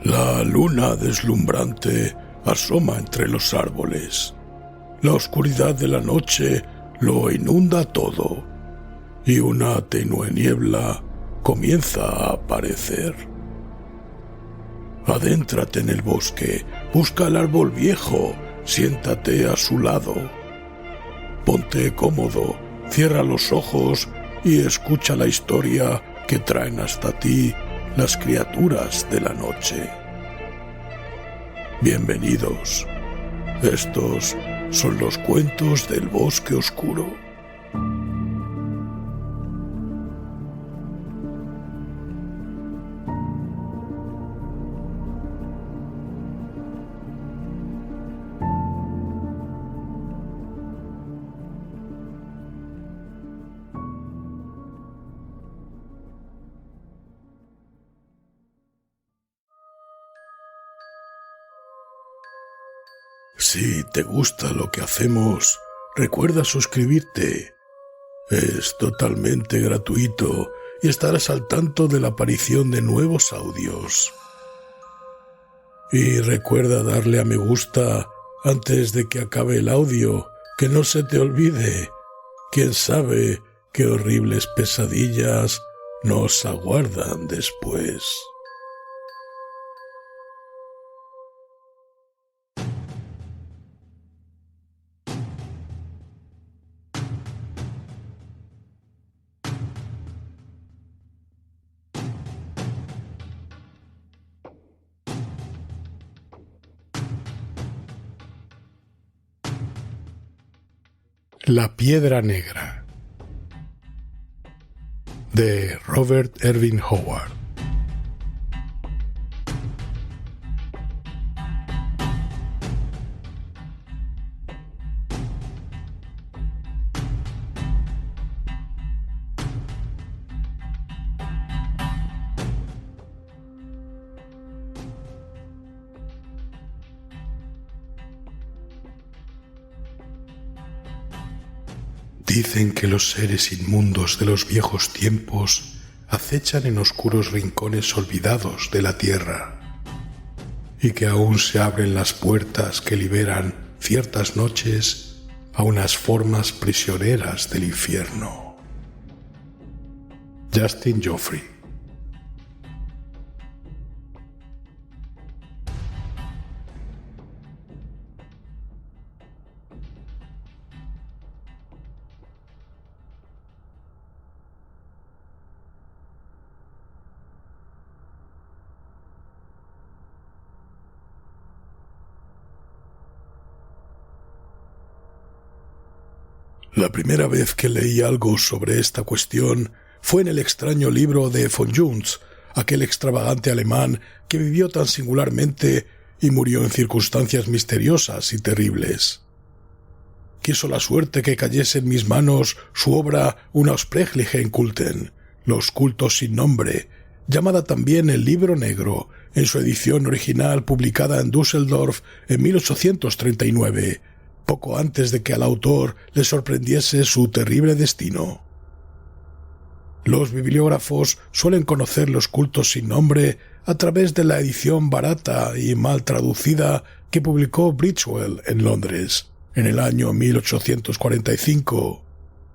La luna deslumbrante asoma entre los árboles. La oscuridad de la noche lo inunda todo y una tenue niebla comienza a aparecer. Adéntrate en el bosque, busca el árbol viejo, siéntate a su lado. Ponte cómodo, cierra los ojos y escucha la historia que traen hasta ti las criaturas de la noche. Bienvenidos. Estos son los cuentos del bosque oscuro. Si te gusta lo que hacemos, recuerda suscribirte. Es totalmente gratuito y estarás al tanto de la aparición de nuevos audios. Y recuerda darle a me gusta antes de que acabe el audio, que no se te olvide. Quién sabe qué horribles pesadillas nos aguardan después. La piedra negra, de Robert Irving Howard. Dicen que los seres inmundos de los viejos tiempos acechan en oscuros rincones olvidados de la tierra, y que aún se abren las puertas que liberan ciertas noches a unas formas prisioneras del infierno. Justin Geoffrey. La primera vez que leí algo sobre esta cuestión fue en el extraño libro de von Junz, aquel extravagante alemán que vivió tan singularmente y murió en circunstancias misteriosas y terribles. Quiso la suerte que cayese en mis manos su obra Unausprechliche Kulten, los cultos sin nombre, llamada también El Libro Negro, en su edición original publicada en Düsseldorf en 1839, poco antes de que al autor le sorprendiese su terrible destino. Los bibliógrafos suelen conocer los cultos sin nombre a través de la edición barata y mal traducida que publicó Bridgewell en Londres en el año 1845,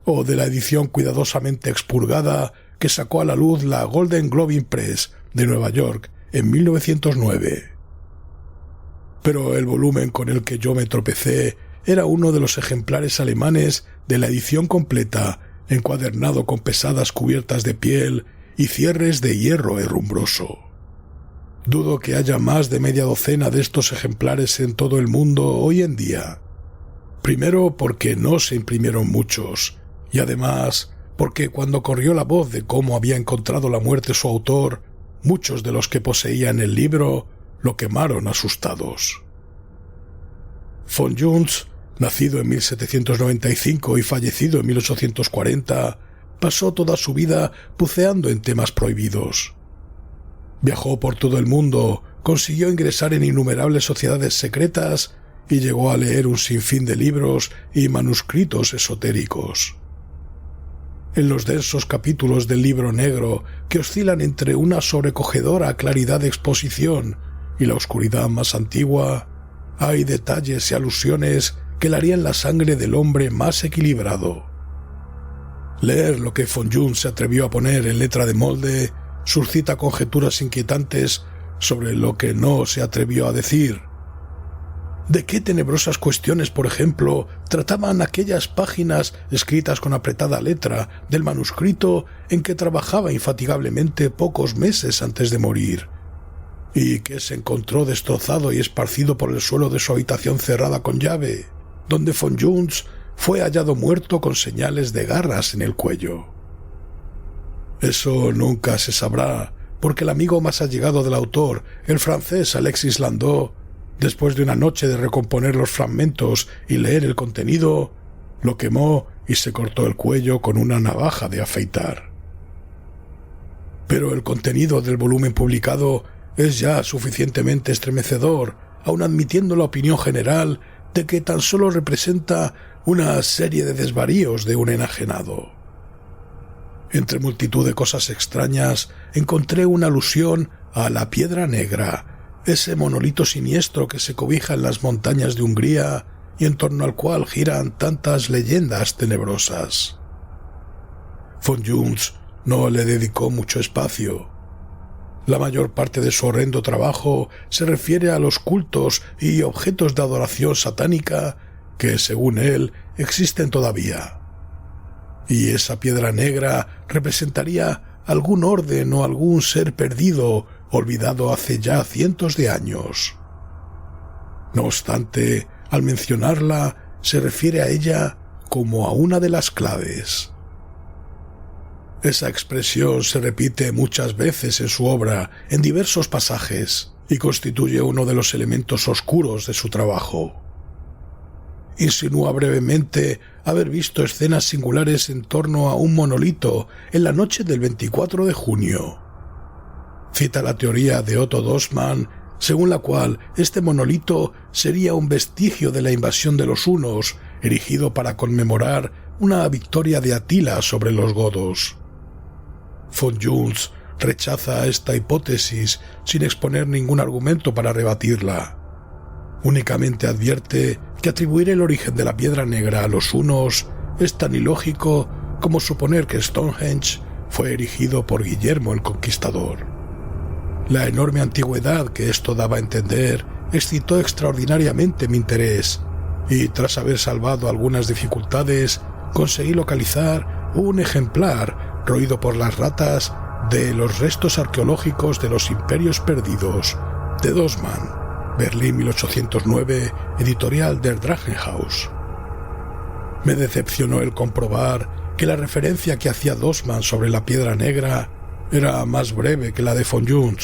o de la edición cuidadosamente expurgada que sacó a la luz la Golden Globe Press de Nueva York en 1909. Pero el volumen con el que yo me tropecé era uno de los ejemplares alemanes de la edición completa, encuadernado con pesadas cubiertas de piel y cierres de hierro herrumbroso. Dudo que haya más de media docena de estos ejemplares en todo el mundo hoy en día. Primero porque no se imprimieron muchos, y además porque cuando corrió la voz de cómo había encontrado la muerte su autor, muchos de los que poseían el libro lo quemaron asustados. Von Junz, nacido en 1795 y fallecido en 1840, pasó toda su vida buceando en temas prohibidos. Viajó por todo el mundo, consiguió ingresar en innumerables sociedades secretas y llegó a leer un sinfín de libros y manuscritos esotéricos. En los densos capítulos del Libro Negro, que oscilan entre una sobrecogedora claridad de exposición y la oscuridad más antigua, hay detalles y alusiones que helarían la sangre del hombre más equilibrado. Leer lo que von Jung se atrevió a poner en letra de molde suscita conjeturas inquietantes sobre lo que no se atrevió a decir. ¿De qué tenebrosas cuestiones, por ejemplo, trataban aquellas páginas escritas con apretada letra del manuscrito en que trabajaba infatigablemente pocos meses antes de morir, y que se encontró destrozado y esparcido por el suelo de su habitación cerrada con llave, donde von Jung fue hallado muerto con señales de garras en el cuello? Eso nunca se sabrá, porque el amigo más allegado del autor, el francés Alexis Landau, después de una noche de recomponer los fragmentos y leer el contenido, lo quemó y se cortó el cuello con una navaja de afeitar. Pero el contenido del volumen publicado es ya suficientemente estremecedor, aun admitiendo la opinión general de que tan solo representa una serie de desvaríos de un enajenado. Entre multitud de cosas extrañas encontré una alusión a la Piedra Negra, ese monolito siniestro que se cobija en las montañas de Hungría y en torno al cual giran tantas leyendas tenebrosas. Von Jung no le dedicó mucho espacio. La mayor parte de su horrendo trabajo se refiere a los cultos y objetos de adoración satánica que, según él, existen todavía. Y esa piedra negra representaría algún orden o algún ser perdido, olvidado hace ya cientos de años. No obstante, al mencionarla, se refiere a ella como a una de las claves. Esa expresión se repite muchas veces en su obra, en diversos pasajes, y constituye uno de los elementos oscuros de su trabajo. Insinúa brevemente haber visto escenas singulares en torno a un monolito en la noche del 24 de junio. Cita la teoría de Otto Dossmann, según la cual este monolito sería un vestigio de la invasión de los hunos, erigido para conmemorar una victoria de Atila sobre los godos. Von Jung rechaza esta hipótesis sin exponer ningún argumento para rebatirla. Únicamente advierte que atribuir el origen de la Piedra Negra a los hunos es tan ilógico como suponer que Stonehenge fue erigido por Guillermo el Conquistador. La enorme antigüedad que esto daba a entender excitó extraordinariamente mi interés, y tras haber salvado algunas dificultades, conseguí localizar un ejemplar roído por las ratas de los restos arqueológicos de los Imperios Perdidos, de Dossmann, Berlín 1809, editorial Der Drachenhaus. Me decepcionó el comprobar que la referencia que hacía Dossmann sobre la Piedra Negra era más breve que la de von Jung,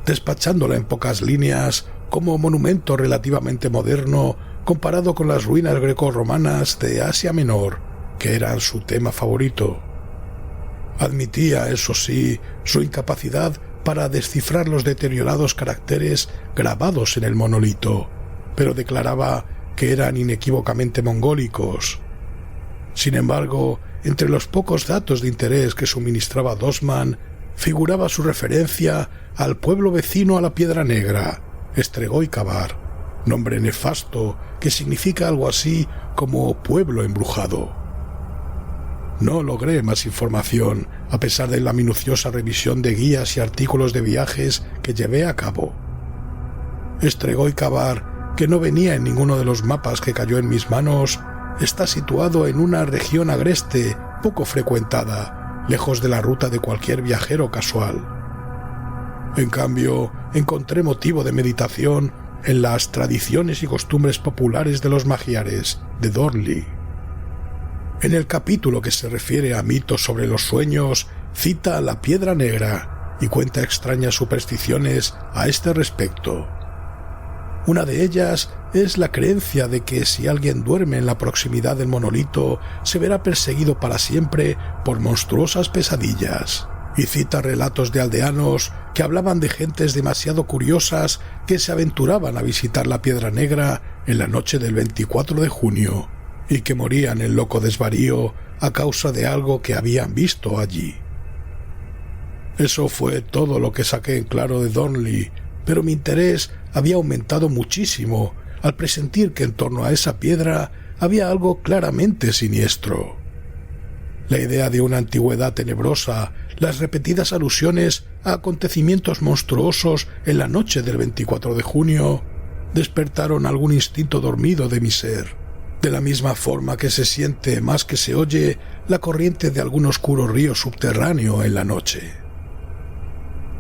despachándola en pocas líneas como monumento relativamente moderno comparado con las ruinas grecorromanas de Asia Menor, que eran su tema favorito. Admitía, eso sí, su incapacidad para descifrar los deteriorados caracteres grabados en el monolito, pero declaraba que eran inequívocamente mongólicos. Sin embargo, entre los pocos datos de interés que suministraba Dossmann, figuraba su referencia al pueblo vecino a la Piedra Negra, Strigoi Kabar, nombre nefasto que significa algo así como pueblo embrujado. No logré más información, a pesar de la minuciosa revisión de guías y artículos de viajes que llevé a cabo. Strigoi Kabar, que no venía en ninguno de los mapas que cayó en mis manos, está situado en una región agreste, poco frecuentada, lejos de la ruta de cualquier viajero casual. En cambio, encontré motivo de meditación en las tradiciones y costumbres populares de los magiares de Dornli. En el capítulo que se refiere a mitos sobre los sueños, cita a la Piedra Negra y cuenta extrañas supersticiones a este respecto. Una de ellas es la creencia de que si alguien duerme en la proximidad del monolito, se verá perseguido para siempre por monstruosas pesadillas, y cita relatos de aldeanos que hablaban de gentes demasiado curiosas que se aventuraban a visitar la Piedra Negra en la noche del 24 de junio, y que morían en loco desvarío a causa de algo que habían visto allí. Eso fue todo lo que saqué en claro de Dornli, pero mi interés había aumentado muchísimo al presentir que en torno a esa piedra había algo claramente siniestro. La idea de una antigüedad tenebrosa, las repetidas alusiones a acontecimientos monstruosos en la noche del 24 de junio, despertaron algún instinto dormido de mi ser, de la misma forma que se siente más que se oye la corriente de algún oscuro río subterráneo en la noche.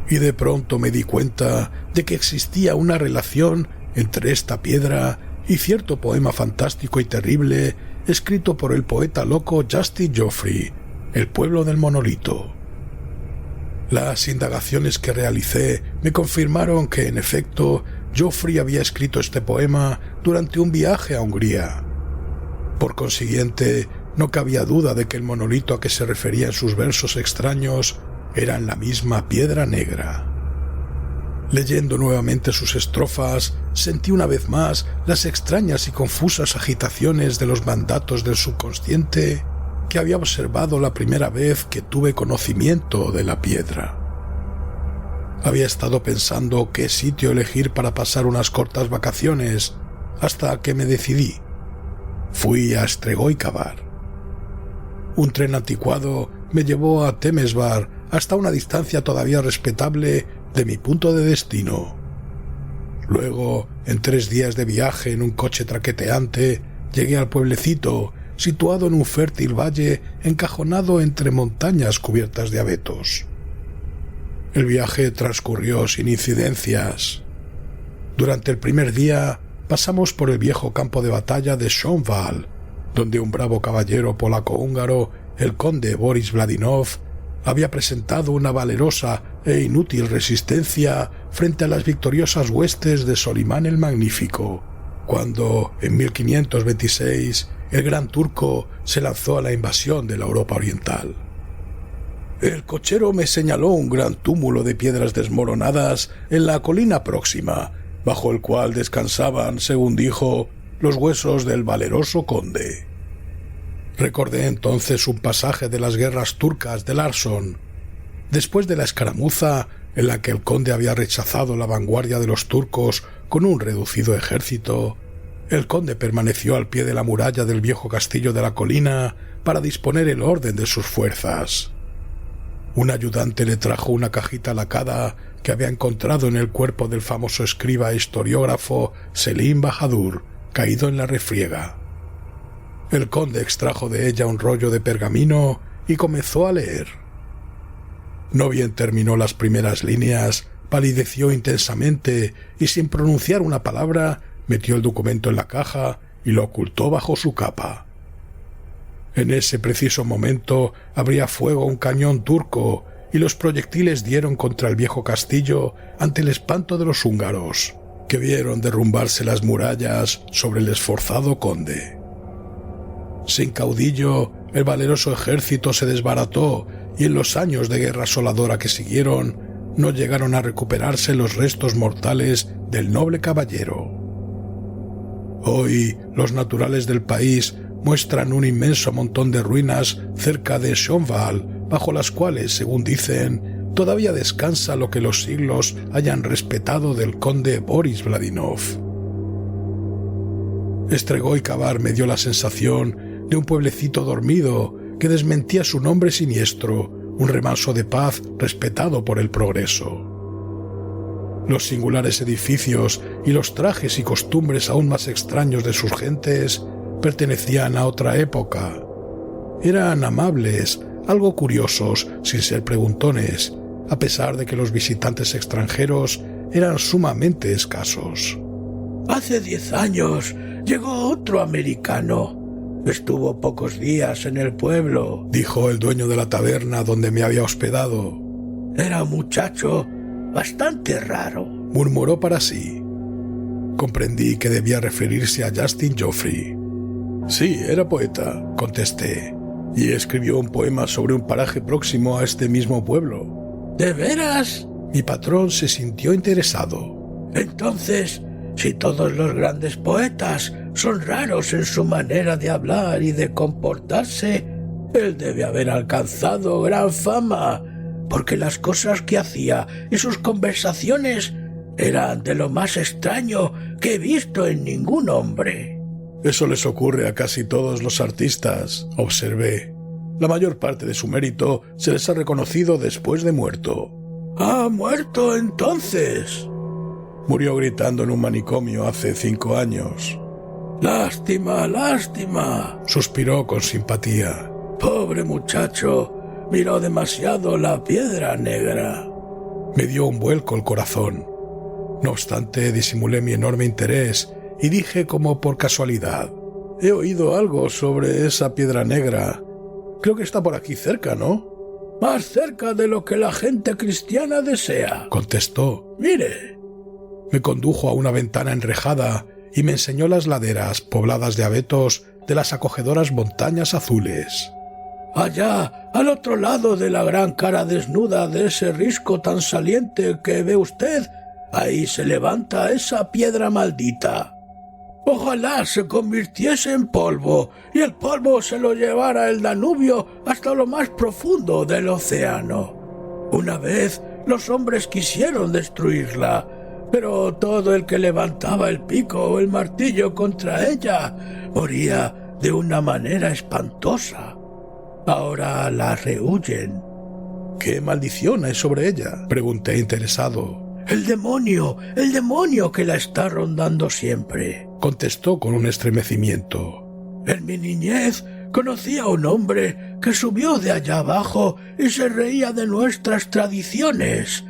Y de pronto me di cuenta de que existía una relación entre esta piedra y cierto poema fantástico y terrible escrito por el poeta loco Justin Geoffrey, El pueblo del monolito. Las indagaciones que realicé me confirmaron que, en efecto, Geoffrey había escrito este poema durante un viaje a Hungría. Por consiguiente, no cabía duda de que el monolito a que se refería en sus versos extraños era la misma piedra negra. Leyendo nuevamente sus estrofas, sentí una vez más las extrañas y confusas agitaciones de los mandatos del subconsciente que había observado la primera vez que tuve conocimiento de la piedra. Había estado pensando qué sitio elegir para pasar unas cortas vacaciones, hasta que me decidí. Fui a Strigoi-Kabar. Un tren anticuado me llevó a Temesvar hasta una distancia todavía respetable de mi punto de destino. Luego, en 3 días de viaje en un coche traqueteante, llegué al pueblecito, situado en un fértil valle encajonado entre montañas cubiertas de abetos. El viaje transcurrió sin incidencias. Durante el primer día pasamos por el viejo campo de batalla de Schönwall, donde un bravo caballero polaco-húngaro, el conde Boris Vladimov, había presentado una valerosa e inútil resistencia frente a las victoriosas huestes de Solimán el Magnífico, cuando, en 1526, el gran turco se lanzó a la invasión de la Europa oriental. El cochero me señaló un gran túmulo de piedras desmoronadas en la colina próxima, bajo el cual descansaban, según dijo, los huesos del valeroso conde. Recordé entonces un pasaje de las guerras turcas de Larsson. Después de la escaramuza en la que el conde había rechazado la vanguardia de los turcos con un reducido ejército, el conde permaneció al pie de la muralla del viejo castillo de la colina para disponer el orden de sus fuerzas. Un ayudante le trajo una cajita lacada que había encontrado en el cuerpo del famoso escriba e historiógrafo Selim Bahadur, caído en la refriega. El conde extrajo de ella un rollo de pergamino y comenzó a leer. No bien terminó las primeras líneas, palideció intensamente y, sin pronunciar una palabra, metió el documento en la caja y lo ocultó bajo su capa. En ese preciso momento abría fuego un cañón turco y los proyectiles dieron contra el viejo castillo ante el espanto de los húngaros, que vieron derrumbarse las murallas sobre el esforzado conde. Sin caudillo, el valeroso ejército se desbarató y en los años de guerra asoladora que siguieron no llegaron a recuperarse los restos mortales del noble caballero. Hoy los naturales del país muestran un inmenso montón de ruinas cerca de Schönwall, bajo las cuales, según dicen, todavía descansa lo que los siglos hayan respetado del conde Boris Vladimov. Strigoi-Kabar me dio la sensación de un pueblecito dormido que desmentía su nombre siniestro, un remanso de paz respetado por el progreso. Los singulares edificios y los trajes y costumbres aún más extraños de sus gentes pertenecían a otra época. Eran amables, algo curiosos, sin ser preguntones, a pesar de que los visitantes extranjeros eran sumamente escasos. Hace 10 años llegó otro americano. Estuvo pocos días en el pueblo, dijo el dueño de la taberna donde me había hospedado. Era un muchacho bastante raro, murmuró para sí. Comprendí que debía referirse a Justin Geoffrey. Sí, era poeta, contesté, y escribió un poema sobre un paraje próximo a este mismo pueblo. ¿De veras? Mi patrón se sintió interesado. Entonces, si todos los grandes poetas son raros en su manera de hablar y de comportarse, él debe haber alcanzado gran fama, porque las cosas que hacía y sus conversaciones Eran de lo más extraño que he visto en ningún hombre. Eso les ocurre a casi todos los artistas, observé. La mayor parte de su mérito se les ha reconocido después de muerto. ¿Ha muerto entonces? Murió gritando en un manicomio hace 5 años. Lástima, lástima, suspiró con simpatía. Pobre muchacho, miró demasiado la piedra negra. Me dio un vuelco el corazón. No obstante, disimulé mi enorme interés y dije como por casualidad: he oído algo sobre esa piedra negra. Creo que está por aquí cerca, ¿no? Más cerca de lo que la gente cristiana desea, contestó. Mire. Me condujo a una ventana enrejada y me enseñó las laderas pobladas de abetos de las acogedoras montañas azules. Allá, al otro lado de la gran cara desnuda de ese risco tan saliente que ve usted, ahí se levanta esa piedra maldita. Ojalá se convirtiese en polvo y el polvo se lo llevara el Danubio hasta lo más profundo del océano. Una vez los hombres quisieron destruirla, pero todo el que levantaba el pico o el martillo contra ella moría de una manera espantosa. Ahora la rehuyen. ¿Qué maldición hay sobre ella?, pregunté interesado. El demonio que la está rondando siempre, contestó con un estremecimiento. En mi niñez conocí a un hombre que subió de allá abajo y se reía de nuestras tradiciones.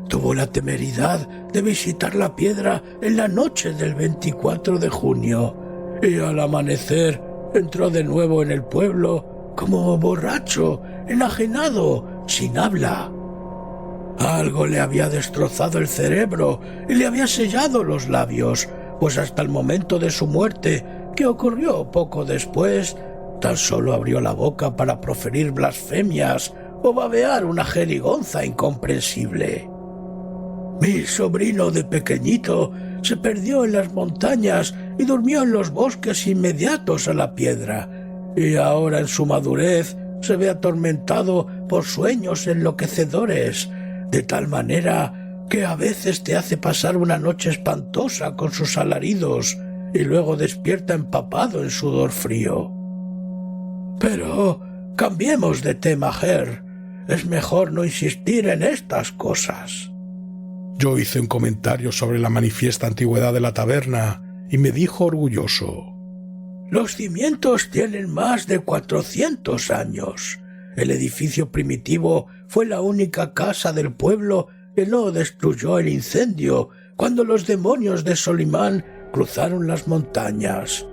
Tuvo la temeridad de visitar la piedra en la noche del 24 de junio y al amanecer entró de nuevo en el pueblo como borracho, enajenado, sin habla. Algo le había destrozado el cerebro y le había sellado los labios, pues hasta el momento de su muerte, que ocurrió poco después, tan solo abrió la boca para proferir blasfemias o babear una jerigonza incomprensible. Mi sobrino de pequeñito se perdió en las montañas y durmió en los bosques inmediatos a la piedra, y ahora en su madurez se ve atormentado por sueños enloquecedores, de tal manera que a veces te hace pasar una noche espantosa con sus alaridos y luego despierta empapado en sudor frío. Pero cambiemos de tema, Herr. Es mejor no insistir en estas cosas. Yo hice un comentario sobre la manifiesta antigüedad de la taberna y me dijo orgulloso: Los cimientos tienen más de 400 años. El edificio primitivo fue la única casa del pueblo que no destruyó el incendio cuando los demonios de Solimán cruzaron las montañas.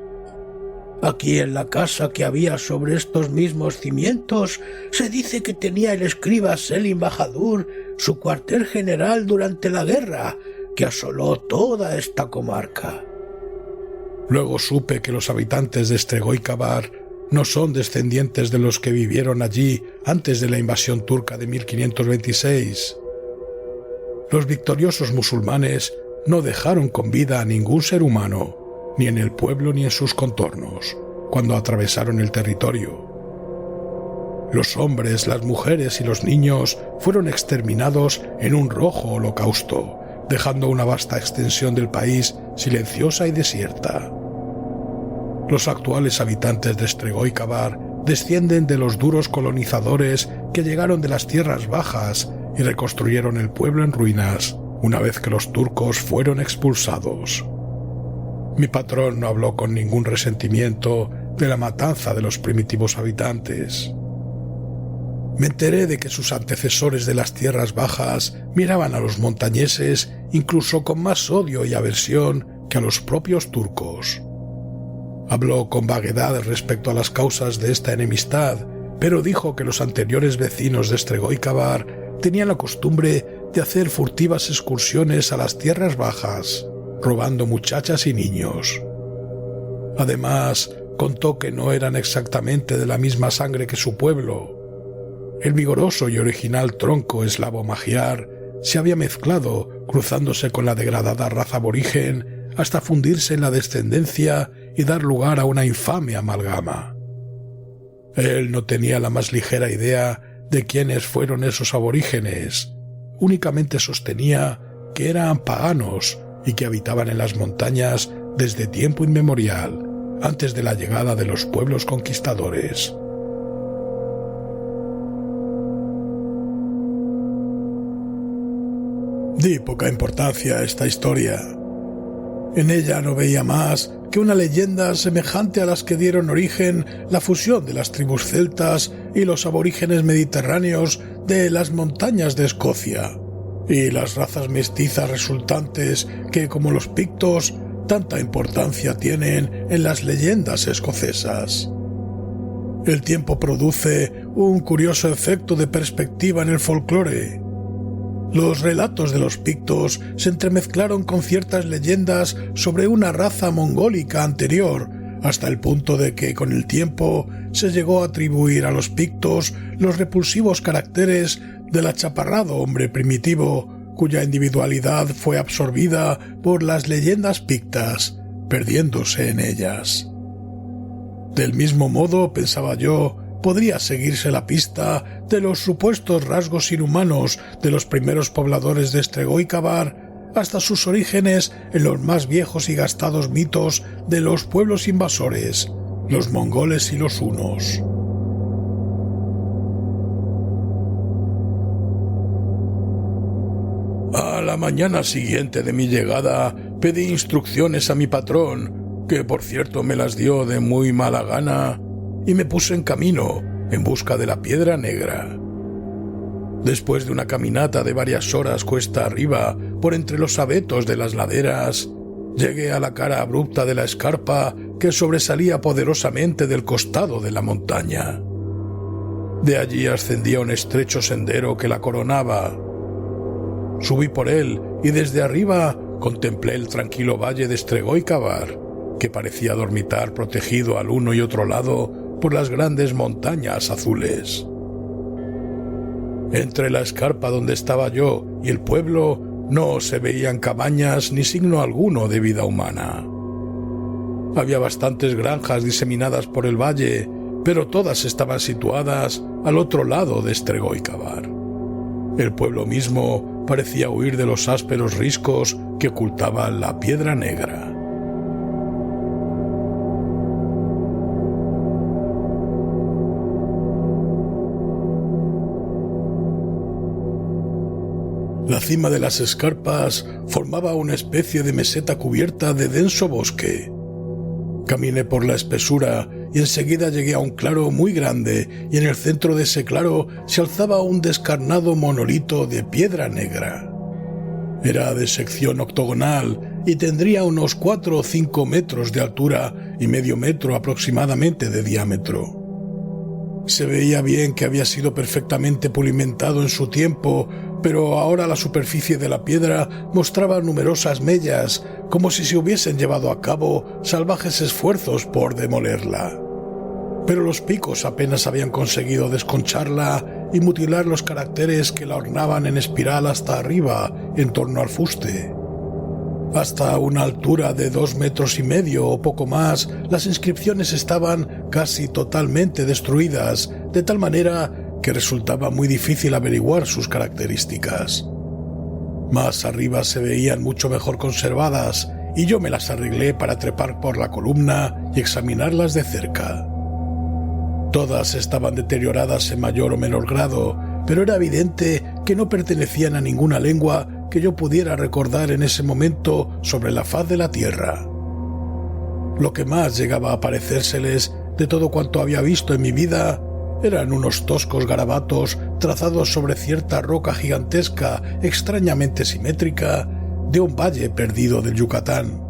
Aquí en la casa que había sobre estos mismos cimientos se dice que tenía el escriba Selim Bahadur su cuartel general durante la guerra que asoló toda esta comarca. Luego supe que los habitantes de Estregoicabar no son descendientes de los que vivieron allí antes de la invasión turca de 1526. Los victoriosos musulmanes no dejaron con vida a ningún ser humano, ni en el pueblo ni en sus contornos, cuando atravesaron el territorio. Los hombres, las mujeres y los niños fueron exterminados en un rojo holocausto, dejando una vasta extensión del país silenciosa y desierta. Los actuales habitantes de Estregoicabar descienden de los duros colonizadores que llegaron de las tierras bajas y reconstruyeron el pueblo en ruinas una vez que los turcos fueron expulsados. Mi patrón no habló con ningún resentimiento de la matanza de los primitivos habitantes. Me enteré de que sus antecesores de las tierras bajas miraban a los montañeses incluso con más odio y aversión que a los propios turcos. Habló con vaguedad respecto a las causas de esta enemistad, pero dijo que los anteriores vecinos de Estregoicabar tenían la costumbre de hacer furtivas excursiones a las tierras bajas, robando muchachas y niños. Además, contó que no eran exactamente de la misma sangre que su pueblo. El vigoroso y original tronco eslavo magiar se había mezclado, cruzándose con la degradada raza aborigen, hasta fundirse en la descendencia y dar lugar a una infame amalgama. Él no tenía la más ligera idea de quiénes fueron esos aborígenes. Únicamente sostenía que eran paganos y que habitaban en las montañas desde tiempo inmemorial, antes de la llegada de los pueblos conquistadores. Di poca importancia a esta historia. En ella no veía más que una leyenda semejante a las que dieron origen la fusión de las tribus celtas y los aborígenes mediterráneos de las montañas de Escocia, y las razas mestizas resultantes que, como los pictos, tanta importancia tienen en las leyendas escocesas. El tiempo produce un curioso efecto de perspectiva en el folclore. Los relatos de los pictos se entremezclaron con ciertas leyendas sobre una raza mongólica anterior, hasta el punto de que con el tiempo se llegó a atribuir a los pictos los repulsivos caracteres del achaparrado hombre primitivo, cuya individualidad fue absorbida por las leyendas pictas, perdiéndose en ellas. Del mismo modo, pensaba yo, podría seguirse la pista de los supuestos rasgos inhumanos de los primeros pobladores de Estregó-y-Cavar hasta sus orígenes en los más viejos y gastados mitos de los pueblos invasores, los mongoles y los hunos. A la mañana siguiente de mi llegada pedí instrucciones a mi patrón, que por cierto me las dio de muy mala gana, y me puse en camino en busca de la Piedra Negra. Después de una caminata de varias horas cuesta arriba por entre los abetos de las laderas, llegué a la cara abrupta de la escarpa que sobresalía poderosamente del costado de la montaña. De allí ascendía un estrecho sendero que la coronaba. Subí por él y desde arriba contemplé el tranquilo valle de Estregó-y-Cavar, que parecía dormitar protegido al uno y otro lado por las grandes montañas azules. Entre la escarpa donde estaba yo y el pueblo no se veían cabañas ni signo alguno de vida humana. Había bastantes granjas diseminadas por el valle, pero todas estaban situadas al otro lado de Estregó-y-Cavar. El pueblo mismo parecía huir de los ásperos riscos que ocultaban la Piedra Negra. La cima de las escarpas formaba una especie de meseta cubierta de denso bosque. Caminé por la espesura y enseguida llegué a un claro muy grande, y en el centro de ese claro se alzaba un descarnado monolito de piedra negra. Era de sección octogonal y tendría unos 4 o 5 metros de altura y medio metro aproximadamente de diámetro. Se veía bien que había sido perfectamente pulimentado en su tiempo, pero ahora la superficie de la piedra mostraba numerosas mellas, como si se hubiesen llevado a cabo salvajes esfuerzos por demolerla. Pero los picos apenas habían conseguido desconcharla y mutilar los caracteres que la ornaban en espiral hasta arriba, en torno al fuste. Hasta una altura de 2,5 metros o poco más, las inscripciones estaban casi totalmente destruidas, de tal manera que resultaba muy difícil averiguar sus características. Más arriba se veían mucho mejor conservadas, y yo me las arreglé para trepar por la columna y examinarlas de cerca. Todas estaban deterioradas en mayor o menor grado, pero era evidente que no pertenecían a ninguna lengua que yo pudiera recordar en ese momento sobre la faz de la tierra. Lo que más llegaba a parecérseles de todo cuanto había visto en mi vida eran unos toscos garabatos trazados sobre cierta roca gigantesca, extrañamente simétrica, de un valle perdido del Yucatán.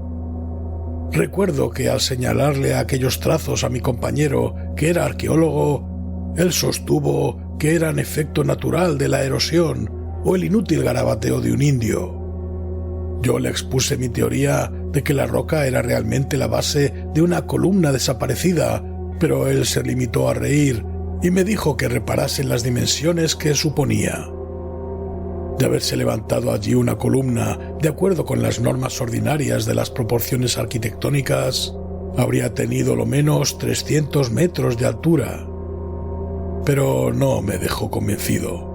Recuerdo que al señalarle aquellos trazos a mi compañero, que era arqueólogo, él sostuvo que eran efecto natural de la erosión o el inútil garabateo de un indio. Yo le expuse mi teoría de que la roca era realmente la base de una columna desaparecida, pero él se limitó a reír y me dijo que reparase en las dimensiones que suponía. De haberse levantado allí una columna de acuerdo con las normas ordinarias de las proporciones arquitectónicas, habría tenido lo menos 300 metros de altura. Pero no me dejó convencido.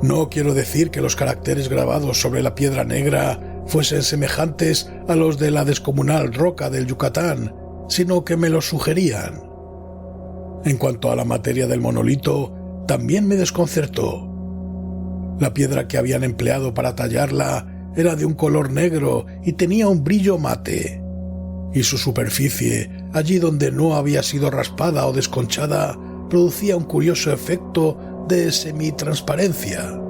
No quiero decir que los caracteres grabados sobre la piedra negra fuesen semejantes a los de la descomunal roca del Yucatán, sino que me los sugerían. En cuanto a la materia del monolito, también me desconcertó. La piedra que habían empleado para tallarla era de un color negro y tenía un brillo mate, y su superficie, allí donde no había sido raspada o desconchada, producía un curioso efecto de semitransparencia.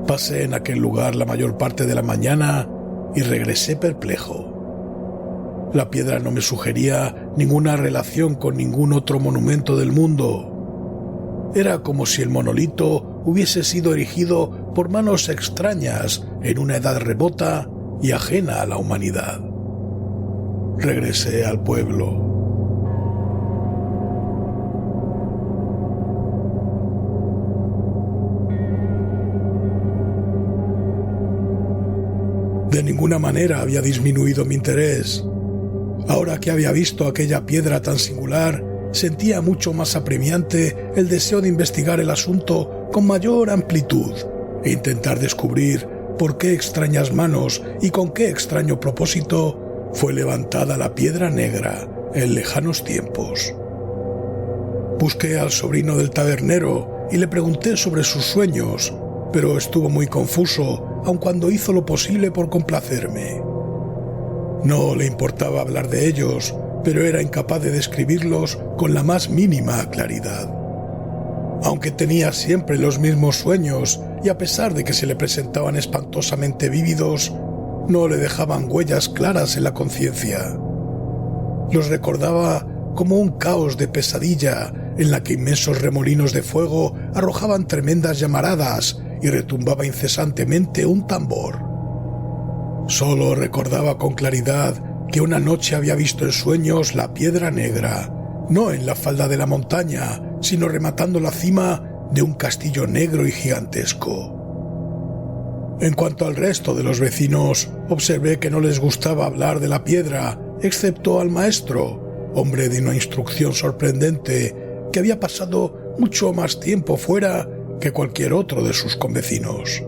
Pasé en aquel lugar la mayor parte de la mañana y regresé perplejo. La piedra no me sugería ninguna relación con ningún otro monumento del mundo. Era como si el monolito hubiese sido erigido por manos extrañas en una edad remota y ajena a la humanidad. Regresé al pueblo. De ninguna manera había disminuido mi interés. Ahora que había visto aquella piedra tan singular, sentía mucho más apremiante el deseo de investigar el asunto con mayor amplitud e intentar descubrir por qué extrañas manos y con qué extraño propósito fue levantada la piedra negra en lejanos tiempos. Busqué al sobrino del tabernero y le pregunté sobre sus sueños, pero estuvo muy confuso, aun cuando hizo lo posible por complacerme. No le importaba hablar de ellos, pero era incapaz de describirlos con la más mínima claridad. Aunque tenía siempre los mismos sueños, y a pesar de que se le presentaban espantosamente vívidos, no le dejaban huellas claras en la conciencia. Los recordaba como un caos de pesadilla en la que inmensos remolinos de fuego arrojaban tremendas llamaradas y retumbaba incesantemente un tambor. Solo recordaba con claridad que una noche había visto en sueños la piedra negra, no en la falda de la montaña, sino rematando la cima de un castillo negro y gigantesco. En cuanto al resto de los vecinos, observé que no les gustaba hablar de la piedra, excepto al maestro, hombre de una instrucción sorprendente, que había pasado mucho más tiempo fuera que cualquier otro de sus convecinos.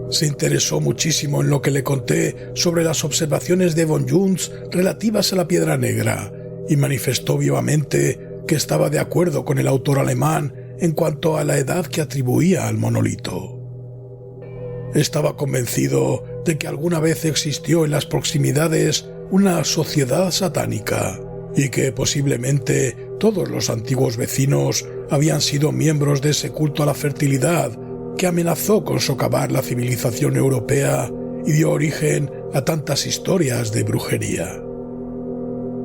Se interesó muchísimo en lo que le conté sobre las observaciones de von Junz relativas a la piedra negra y manifestó vivamente que estaba de acuerdo con el autor alemán en cuanto a la edad que atribuía al monolito. Estaba convencido de que alguna vez existió en las proximidades una sociedad satánica y que posiblemente todos los antiguos vecinos habían sido miembros de ese culto a la fertilidad que amenazó con socavar la civilización europea y dio origen a tantas historias de brujería.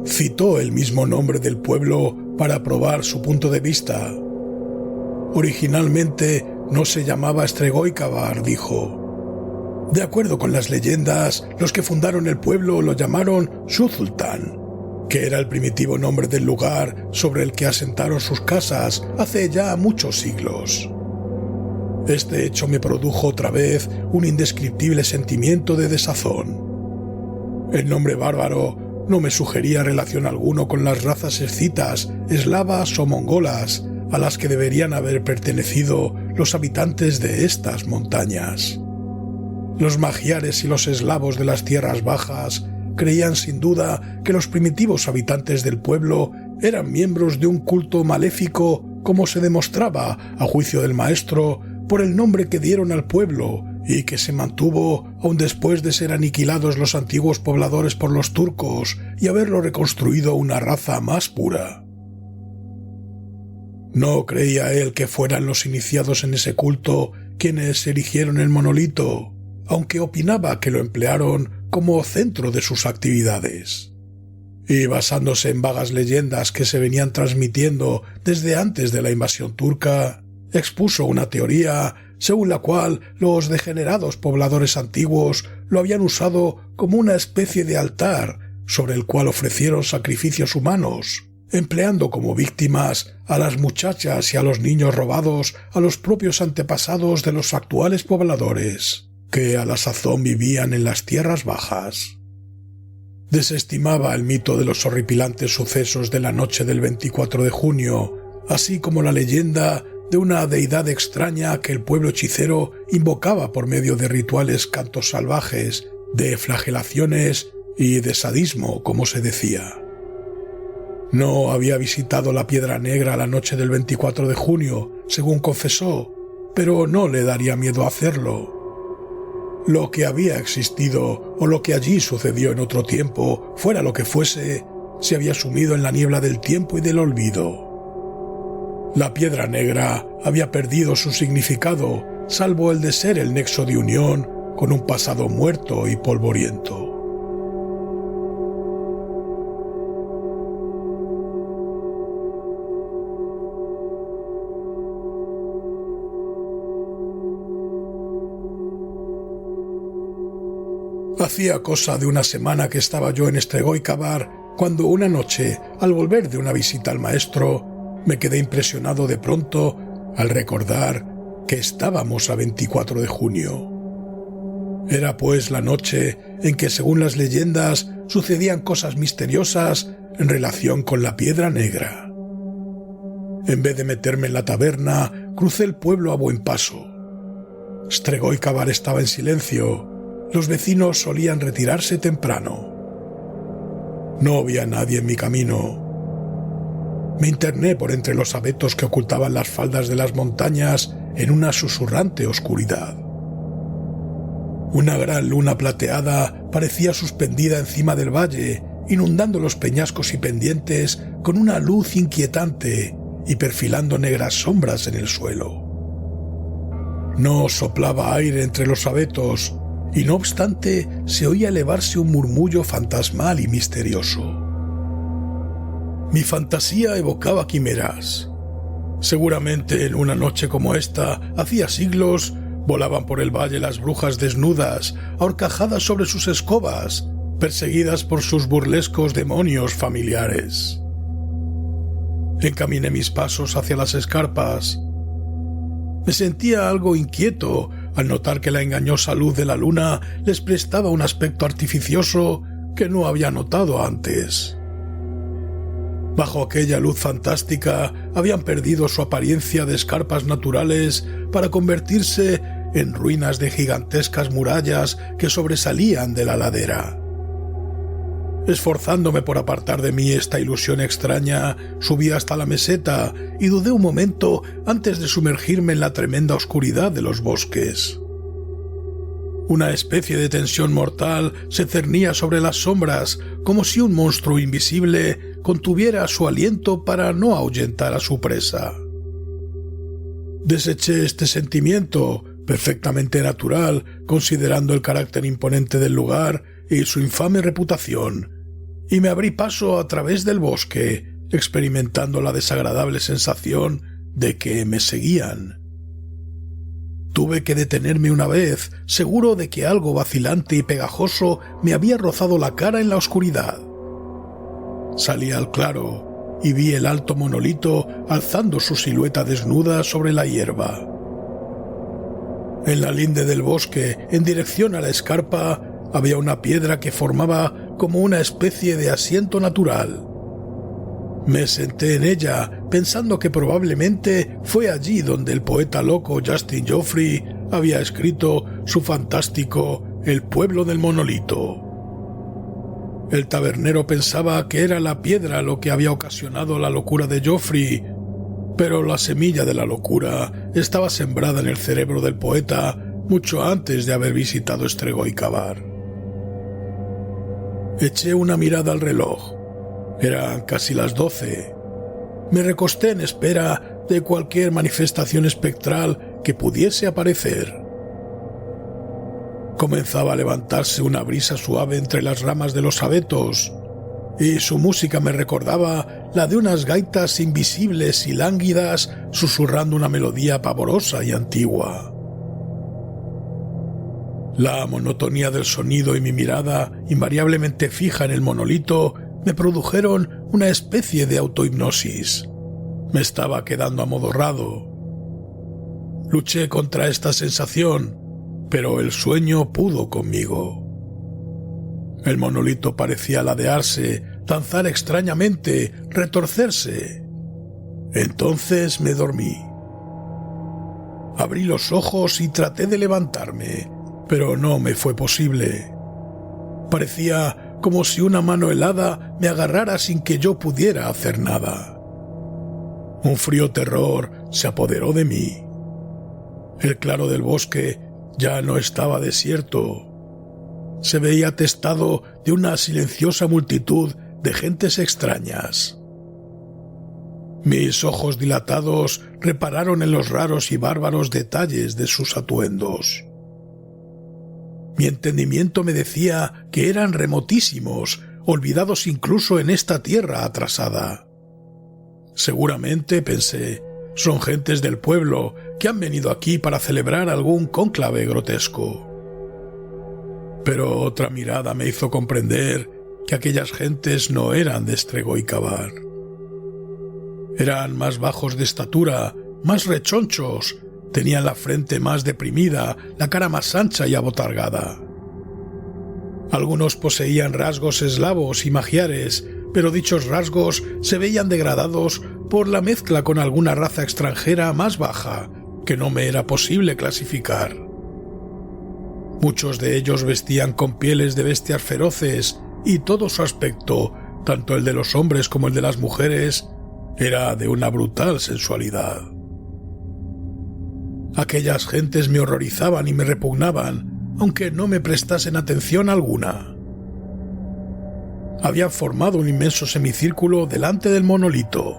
Citó el mismo nombre del pueblo para probar su punto de vista. Originalmente no se llamaba Stregoicavar, dijo. De acuerdo con las leyendas, los que fundaron el pueblo lo llamaron Suzultán, que era el primitivo nombre del lugar sobre el que asentaron sus casas hace ya muchos siglos. Este hecho me produjo otra vez un indescriptible sentimiento de desazón. El nombre bárbaro no me sugería relación alguno con las razas escitas, eslavas o mongolas a las que deberían haber pertenecido los habitantes de estas montañas. Los magiares y los eslavos de las tierras bajas creían sin duda que los primitivos habitantes del pueblo eran miembros de un culto maléfico, como se demostraba, a juicio del maestro, por el nombre que dieron al pueblo y que se mantuvo aun después de ser aniquilados los antiguos pobladores por los turcos y haberlo reconstruido una raza más pura. No creía él que fueran los iniciados en ese culto quienes erigieron el monolito, aunque opinaba que lo emplearon como centro de sus actividades. Y basándose en vagas leyendas que se venían transmitiendo desde antes de la invasión turca, expuso una teoría según la cual los degenerados pobladores antiguos lo habían usado como una especie de altar sobre el cual ofrecieron sacrificios humanos, empleando como víctimas a las muchachas y a los niños robados a los propios antepasados de los actuales pobladores, que a la sazón vivían en las tierras bajas. Desestimaba el mito de los horripilantes sucesos de la noche del 24 de junio, así como la leyenda de una deidad extraña que el pueblo hechicero invocaba por medio de rituales cantos salvajes, de flagelaciones y de sadismo, como se decía. No había visitado la Piedra Negra la noche del 24 de junio, según confesó, pero no le daría miedo hacerlo. Lo que había existido o lo que allí sucedió en otro tiempo, fuera lo que fuese, se había sumido en la niebla del tiempo y del olvido. La Piedra Negra había perdido su significado, salvo el de ser el nexo de unión con un pasado muerto y polvoriento. Hacía cosa de una semana que estaba yo en Strigoi Cavar, cuando una noche, al volver de una visita al maestro, me quedé impresionado de pronto al recordar que estábamos a 24 de junio. Era pues la noche en que, según las leyendas, sucedían cosas misteriosas en relación con la Piedra Negra. En vez de meterme en la taberna, crucé el pueblo a buen paso. Strigoi Cavar estaba en silencio. Los vecinos solían retirarse temprano. No había nadie en mi camino. Me interné por entre los abetos que ocultaban las faldas de las montañas en una susurrante oscuridad. Una gran luna plateada parecía suspendida encima del valle, inundando los peñascos y pendientes con una luz inquietante y perfilando negras sombras en el suelo. No soplaba aire entre los abetos, y no obstante se oía elevarse un murmullo fantasmal y misterioso. Mi fantasía evocaba quimeras. Seguramente en una noche como esta, hacía siglos, volaban por el valle las brujas desnudas, ahorcajadas sobre sus escobas, perseguidas por sus burlescos demonios familiares. Encaminé mis pasos hacia las escarpas. Me sentía algo inquieto al notar que la engañosa luz de la luna les prestaba un aspecto artificioso que no había notado antes. Bajo aquella luz fantástica habían perdido su apariencia de escarpas naturales para convertirse en ruinas de gigantescas murallas que sobresalían de la ladera. Esforzándome por apartar de mí esta ilusión extraña, subí hasta la meseta y dudé un momento antes de sumergirme en la tremenda oscuridad de los bosques. Una especie de tensión mortal se cernía sobre las sombras, como si un monstruo invisible contuviera su aliento para no ahuyentar a su presa. Deseché este sentimiento, perfectamente natural, considerando el carácter imponente del lugar y su infame reputación, y me abrí paso a través del bosque, experimentando la desagradable sensación de que me seguían. Tuve que detenerme una vez, seguro de que algo vacilante y pegajoso me había rozado la cara en la oscuridad. Salí al claro y vi el alto monolito alzando su silueta desnuda sobre la hierba. En la linde del bosque, en dirección a la escarpa, había una piedra que formaba como una especie de asiento natural. Me senté en ella, pensando que probablemente fue allí donde el poeta loco Justin Geoffrey había escrito su fantástico El pueblo del monolito. El tabernero pensaba que era la piedra lo que había ocasionado la locura de Geoffrey, pero la semilla de la locura estaba sembrada en el cerebro del poeta mucho antes de haber visitado Strigoi Cavar. Eché una mirada al reloj. Eran casi las 12. Me recosté en espera de cualquier manifestación espectral que pudiese aparecer. Comenzaba a levantarse una brisa suave entre las ramas de los abetos, y su música me recordaba la de unas gaitas invisibles y lánguidas susurrando una melodía pavorosa y antigua. La monotonía del sonido y mi mirada, invariablemente fija en el monolito, me produjeron una especie de autohipnosis. Me estaba quedando amodorrado. Luché contra esta sensación, pero el sueño pudo conmigo. El monolito parecía ladearse, danzar extrañamente, retorcerse. Entonces me dormí. Abrí los ojos y traté de levantarme, pero no me fue posible. Parecía como si una mano helada me agarrara sin que yo pudiera hacer nada. Un frío terror se apoderó de mí. El claro del bosque ya no estaba desierto. Se veía atestado de una silenciosa multitud de gentes extrañas. Mis ojos dilatados repararon en los raros y bárbaros detalles de sus atuendos. Mi entendimiento me decía que eran remotísimos, olvidados incluso en esta tierra atrasada. Seguramente, pensé, son gentes del pueblo que han venido aquí para celebrar algún cónclave grotesco. Pero otra mirada me hizo comprender que aquellas gentes no eran de Estregoicabar. Eran más bajos de estatura, más rechonchos, tenían la frente más deprimida, la cara más ancha y abotargada. Algunos poseían rasgos eslavos y magiares, pero dichos rasgos se veían degradados por la mezcla con alguna raza extranjera más baja, que no me era posible clasificar. Muchos de ellos vestían con pieles de bestias feroces y todo su aspecto, tanto el de los hombres como el de las mujeres, era de una brutal sensualidad. Aquellas gentes me horrorizaban y me repugnaban, aunque no me prestasen atención alguna. Habían formado un inmenso semicírculo delante del monolito.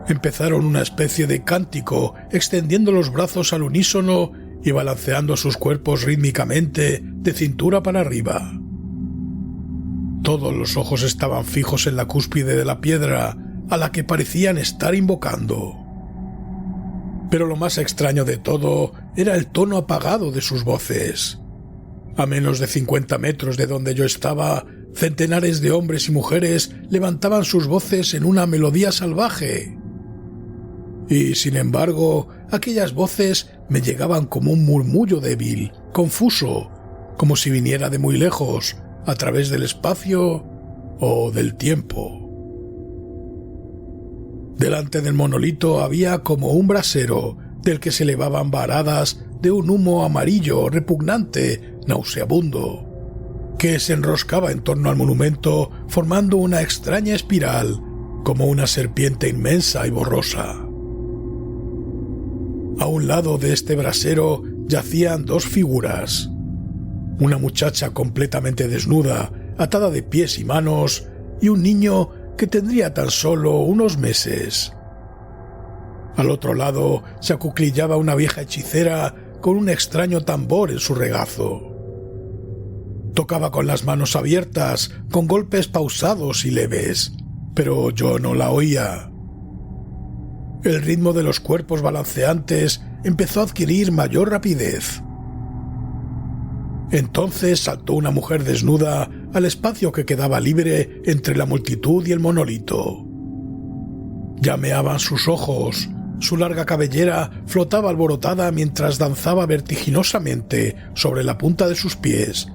Empezaron una especie de cántico, extendiendo los brazos al unísono y balanceando sus cuerpos rítmicamente de cintura para arriba. Todos los ojos estaban fijos en la cúspide de la piedra, a la que parecían estar invocando. Pero lo más extraño de todo era el tono apagado de sus voces. A menos de 50 metros de donde yo estaba, centenares de hombres y mujeres levantaban sus voces en una melodía salvaje. Y, sin embargo, aquellas voces me llegaban como un murmullo débil, confuso, como si viniera de muy lejos, a través del espacio o del tiempo. Delante del monolito había como un brasero, del que se elevaban varadas de un humo amarillo, repugnante, nauseabundo, que se enroscaba en torno al monumento formando una extraña espiral, como una serpiente inmensa y borrosa. A un lado de este brasero yacían dos figuras. Una muchacha completamente desnuda, atada de pies y manos, y un niño que tendría tan solo unos meses. Al otro lado se acuclillaba una vieja hechicera con un extraño tambor en su regazo. Tocaba con las manos abiertas, con golpes pausados y leves, pero yo no la oía. El ritmo de los cuerpos balanceantes empezó a adquirir mayor rapidez. Entonces saltó una mujer desnuda al espacio que quedaba libre entre la multitud y el monolito. Llameaban sus ojos, su larga cabellera flotaba alborotada mientras danzaba vertiginosamente sobre la punta de sus pies,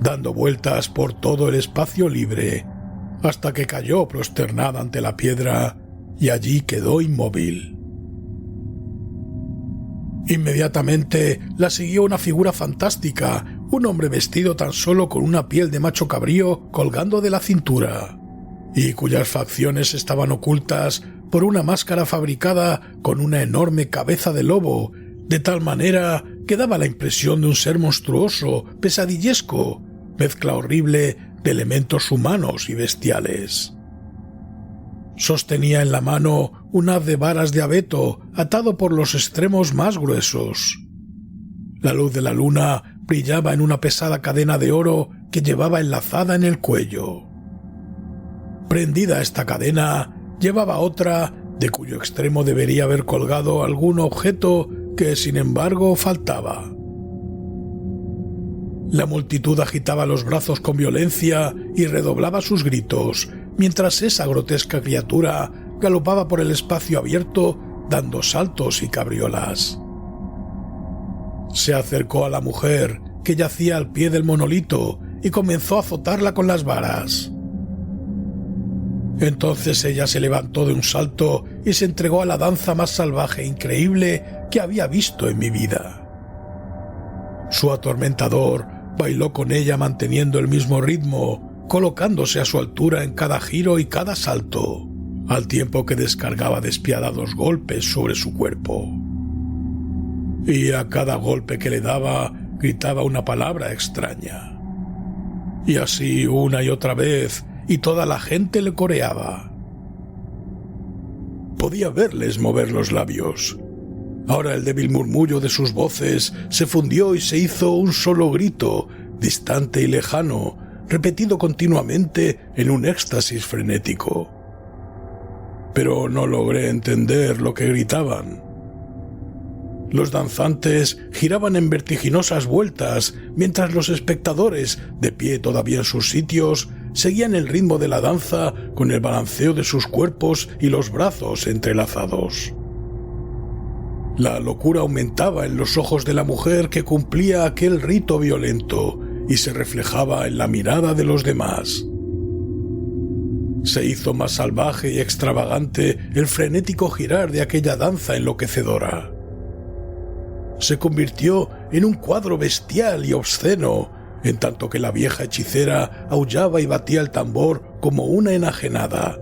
dando vueltas por todo el espacio libre, hasta que cayó prosternada ante la piedra y allí quedó inmóvil. Inmediatamente la siguió una figura fantástica, un hombre vestido tan solo con una piel de macho cabrío colgando de la cintura, y cuyas facciones estaban ocultas por una máscara fabricada con una enorme cabeza de lobo, de tal manera que daba la impresión de un ser monstruoso, pesadillesco, mezcla horrible de elementos humanos y bestiales. Sostenía en la mano un haz de varas de abeto atado por los extremos más gruesos. La luz de la luna brillaba en una pesada cadena de oro que llevaba enlazada en el cuello. Prendida a esta cadena, llevaba otra de cuyo extremo debería haber colgado algún objeto que, sin embargo, faltaba. La multitud agitaba los brazos con violencia y redoblaba sus gritos, mientras esa grotesca criatura galopaba por el espacio abierto dando saltos y cabriolas. Se acercó a la mujer, que yacía al pie del monolito, y comenzó a azotarla con las varas. Entonces ella se levantó de un salto y se entregó a la danza más salvaje e increíble que había visto en mi vida. Su atormentador bailó con ella manteniendo el mismo ritmo, colocándose a su altura en cada giro y cada salto, al tiempo que descargaba despiadados golpes sobre su cuerpo. Y a cada golpe que le daba, gritaba una palabra extraña. Y así una y otra vez, y toda la gente le coreaba. Podía verles mover los labios. Ahora el débil murmullo de sus voces se fundió y se hizo un solo grito, distante y lejano, repetido continuamente en un éxtasis frenético. Pero no logré entender lo que gritaban. Los danzantes giraban en vertiginosas vueltas, mientras los espectadores, de pie todavía en sus sitios, seguían el ritmo de la danza con el balanceo de sus cuerpos y los brazos entrelazados. La locura aumentaba en los ojos de la mujer que cumplía aquel rito violento y se reflejaba en la mirada de los demás. Se hizo más salvaje y extravagante el frenético girar de aquella danza enloquecedora. Se convirtió en un cuadro bestial y obsceno, en tanto que la vieja hechicera aullaba y batía el tambor como una enajenada,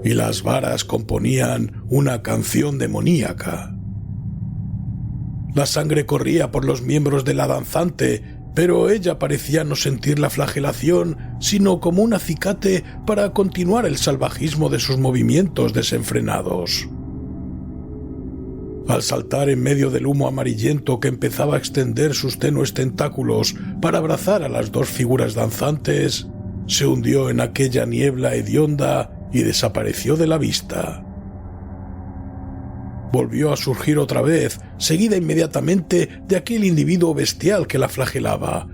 y las varas componían una canción demoníaca. La sangre corría por los miembros de la danzante, pero ella parecía no sentir la flagelación, sino como un acicate para continuar el salvajismo de sus movimientos desenfrenados. Al saltar en medio del humo amarillento que empezaba a extender sus tenues tentáculos para abrazar a las dos figuras danzantes, se hundió en aquella niebla hedionda y desapareció de la vista. Volvió a surgir otra vez, seguida inmediatamente de aquel individuo bestial que la flagelaba,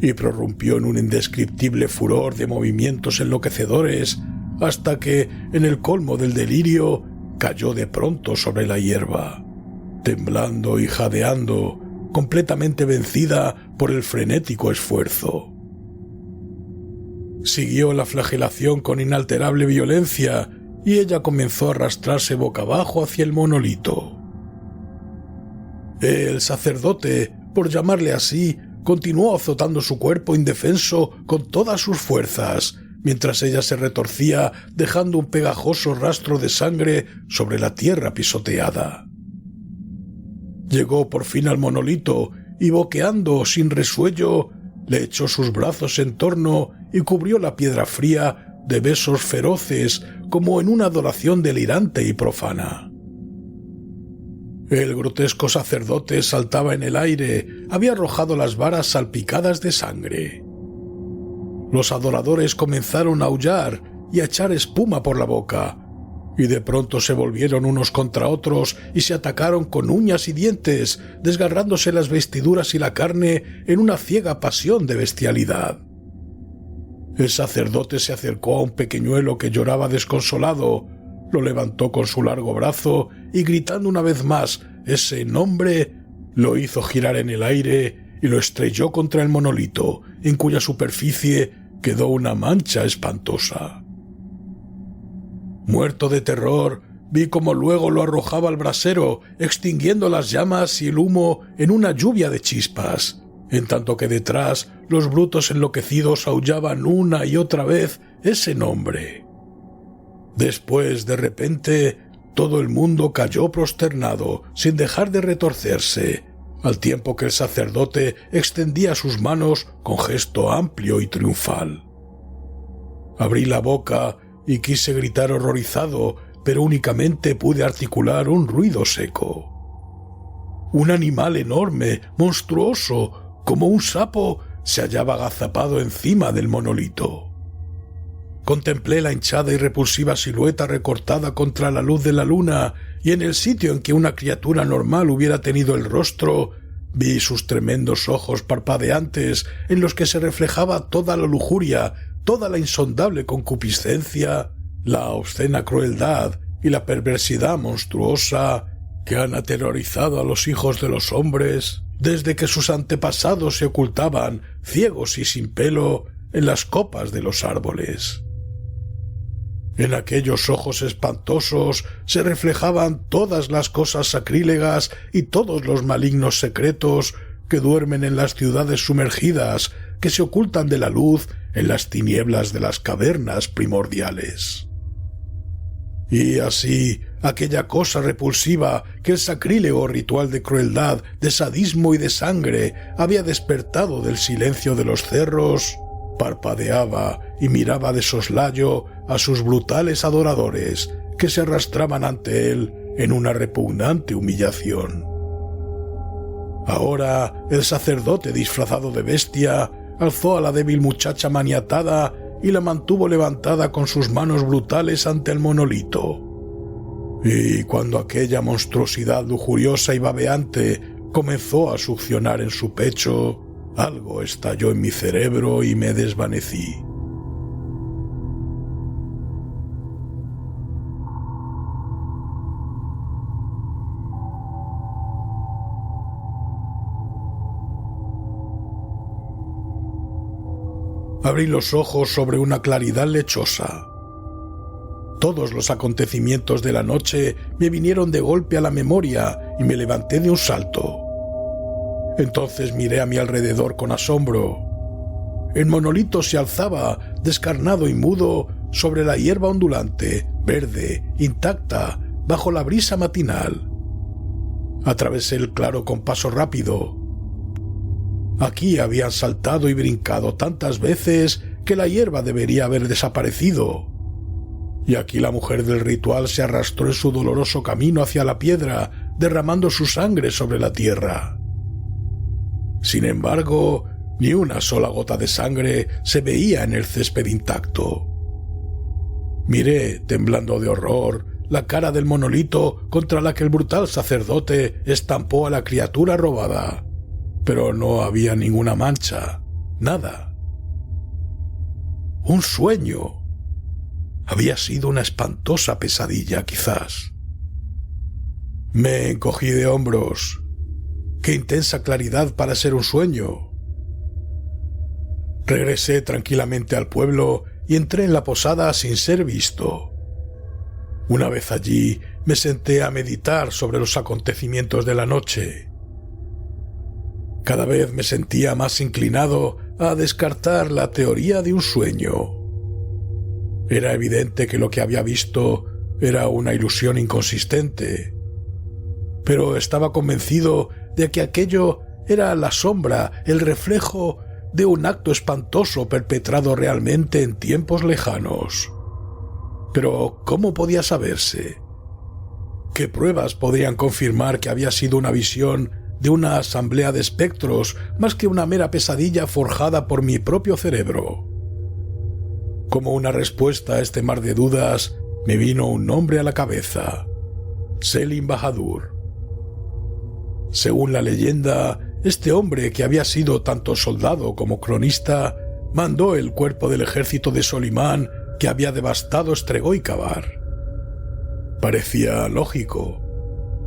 y prorrumpió en un indescriptible furor de movimientos enloquecedores, hasta que, en el colmo del delirio, cayó de pronto sobre la hierba, temblando y jadeando, completamente vencida por el frenético esfuerzo. Siguió la flagelación con inalterable violencia y ella comenzó a arrastrarse boca abajo hacia el monolito. El sacerdote, por llamarle así, continuó azotando su cuerpo indefenso con todas sus fuerzas, mientras ella se retorcía dejando un pegajoso rastro de sangre sobre la tierra pisoteada. Llegó por fin al monolito y, boqueando sin resuello, le echó sus brazos en torno y cubrió la piedra fría de besos feroces como en una adoración delirante y profana. El grotesco sacerdote saltaba en el aire, había arrojado las varas salpicadas de sangre. Los adoradores comenzaron a aullar y a echar espuma por la boca, y de pronto se volvieron unos contra otros y se atacaron con uñas y dientes, desgarrándose las vestiduras y la carne en una ciega pasión de bestialidad. El sacerdote se acercó a un pequeñuelo que lloraba desconsolado, lo levantó con su largo brazo y, gritando una vez más ese nombre, lo hizo girar en el aire y lo estrelló contra el monolito, en cuya superficie quedó una mancha espantosa. Muerto de terror, vi cómo luego lo arrojaba al brasero, extinguiendo las llamas y el humo en una lluvia de chispas, en tanto que detrás los brutos enloquecidos aullaban una y otra vez ese nombre. Después, de repente, todo el mundo cayó prosternado, sin dejar de retorcerse, al tiempo que el sacerdote extendía sus manos con gesto amplio y triunfal. Abrí la boca y quise gritar horrorizado, pero únicamente pude articular un ruido seco. Un animal enorme, monstruoso, como un sapo, se hallaba agazapado encima del monolito. Contemplé la hinchada y repulsiva silueta recortada contra la luz de la luna, y en el sitio en que una criatura normal hubiera tenido el rostro, vi sus tremendos ojos parpadeantes en los que se reflejaba toda la lujuria, toda la insondable concupiscencia, la obscena crueldad y la perversidad monstruosa que han aterrorizado a los hijos de los hombres desde que sus antepasados se ocultaban, ciegos y sin pelo, en las copas de los árboles. En aquellos ojos espantosos se reflejaban todas las cosas sacrílegas y todos los malignos secretos que duermen en las ciudades sumergidas, que se ocultan de la luz en las tinieblas de las cavernas primordiales. Y así, aquella cosa repulsiva que el sacrílego ritual de crueldad, de sadismo y de sangre había despertado del silencio de los cerros, parpadeaba y miraba de soslayo a sus brutales adoradores que se arrastraban ante él en una repugnante humillación. Ahora el sacerdote disfrazado de bestia alzó a la débil muchacha maniatada y la mantuvo levantada con sus manos brutales ante el monolito. Y cuando aquella monstruosidad lujuriosa y babeante comenzó a succionar en su pecho, algo estalló en mi cerebro y me desvanecí. Abrí los ojos sobre una claridad lechosa. Todos los acontecimientos de la noche me vinieron de golpe a la memoria y me levanté de un salto. Entonces miré a mi alrededor con asombro. El monolito se alzaba, descarnado y mudo, sobre la hierba ondulante, verde, intacta, bajo la brisa matinal. Atravesé el claro con paso rápido. Aquí habían saltado y brincado tantas veces que la hierba debería haber desaparecido. Y aquí la mujer del ritual se arrastró en su doloroso camino hacia la piedra, derramando su sangre sobre la tierra. Sin embargo, ni una sola gota de sangre se veía en el césped intacto. Miré, temblando de horror, la cara del monolito contra la que el brutal sacerdote estampó a la criatura robada. Pero no había ninguna mancha, nada. Un sueño. Había sido una espantosa pesadilla, quizás. Me encogí de hombros. ¡Qué intensa claridad para ser un sueño! Regresé tranquilamente al pueblo y entré en la posada sin ser visto. Una vez allí, me senté a meditar sobre los acontecimientos de la noche. Cada vez me sentía más inclinado a descartar la teoría de un sueño. Era evidente que lo que había visto era una ilusión inconsistente, pero estaba convencido de que aquello era la sombra, el reflejo de un acto espantoso perpetrado realmente en tiempos lejanos. Pero ¿cómo podía saberse? ¿Qué pruebas podrían confirmar que había sido una visión de una asamblea de espectros más que una mera pesadilla forjada por mi propio cerebro? Como una respuesta a este mar de dudas, me vino un nombre a la cabeza: Selim Bahadur. Según la leyenda, este hombre, que había sido tanto soldado como cronista, mandó el cuerpo del ejército de Solimán que había devastado Estregóicabar. Parecía lógico,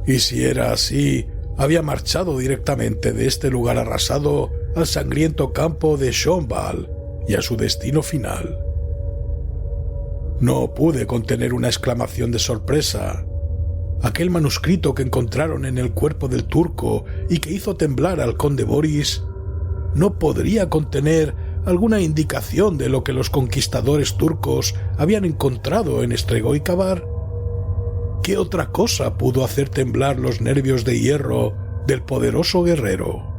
y si era así, había marchado directamente de este lugar arrasado al sangriento campo de Shonbal y a su destino final. No pude contener una exclamación de sorpresa. Aquel manuscrito que encontraron en el cuerpo del turco y que hizo temblar al conde Boris, ¿no podría contener alguna indicación de lo que los conquistadores turcos habían encontrado en Estregóicabar? ¿Qué otra cosa pudo hacer temblar los nervios de hierro del poderoso guerrero?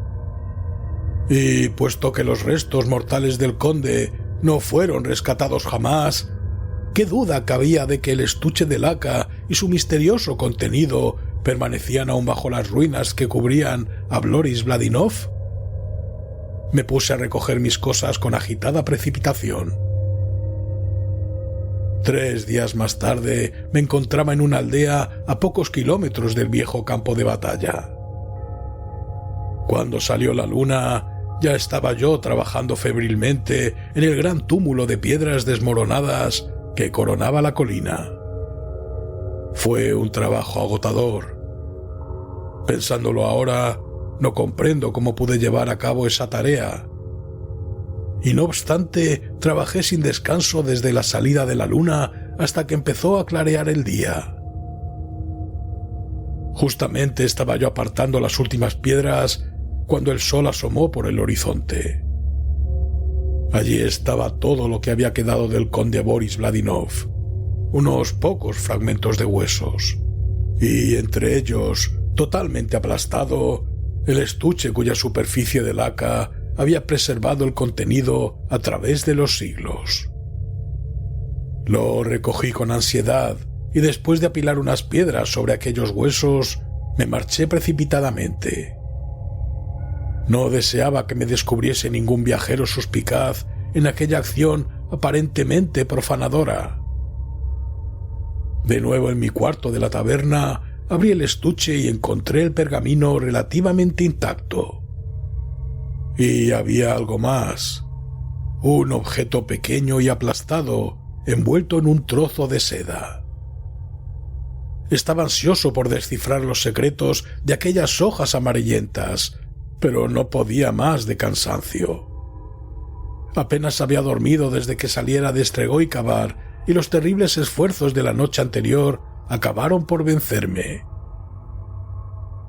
Y puesto que los restos mortales del conde no fueron rescatados jamás, ¿qué duda cabía de que el estuche de laca y su misterioso contenido permanecían aún bajo las ruinas que cubrían a Boris Vladinov? Me puse a recoger mis cosas con agitada precipitación. 3 días más tarde me encontraba en una aldea a pocos kilómetros del viejo campo de batalla. Cuando salió la luna, ya estaba yo trabajando febrilmente en el gran túmulo de piedras desmoronadas que coronaba la colina. Fue un trabajo agotador. Pensándolo ahora, no comprendo cómo pude llevar a cabo esa tarea. Y no obstante, trabajé sin descanso desde la salida de la luna hasta que empezó a clarear el día. Justamente estaba yo apartando las últimas piedras cuando el sol asomó por el horizonte. Allí estaba todo lo que había quedado del conde Boris Vladinov, unos pocos fragmentos de huesos, y entre ellos, totalmente aplastado, el estuche cuya superficie de laca había preservado el contenido a través de los siglos. Lo recogí con ansiedad y después de apilar unas piedras sobre aquellos huesos, me marché precipitadamente. No deseaba que me descubriese ningún viajero suspicaz en aquella acción aparentemente profanadora. De nuevo en mi cuarto de la taberna, abrí el estuche y encontré el pergamino relativamente intacto. Y había algo más. Un objeto pequeño y aplastado, envuelto en un trozo de seda. Estaba ansioso por descifrar los secretos de aquellas hojas amarillentas, pero no podía más de cansancio. Apenas había dormido desde que saliera de Strelgoy-Kabar y los terribles esfuerzos de la noche anterior acabaron por vencerme.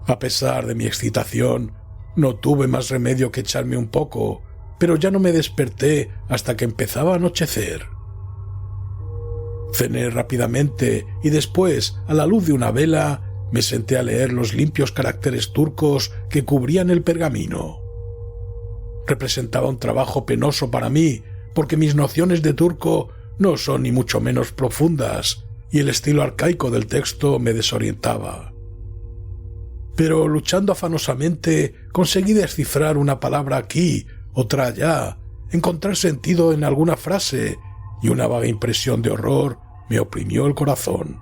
A pesar de mi excitación, no tuve más remedio que echarme un poco, pero ya no me desperté hasta que empezaba a anochecer. Cené rápidamente y después, a la luz de una vela, me senté a leer los limpios caracteres turcos que cubrían el pergamino. Representaba un trabajo penoso para mí, porque mis nociones de turco no son ni mucho menos profundas, y el estilo arcaico del texto me desorientaba. Pero luchando afanosamente, conseguí descifrar una palabra aquí, otra allá, encontrar sentido en alguna frase, y una vaga impresión de horror me oprimió el corazón.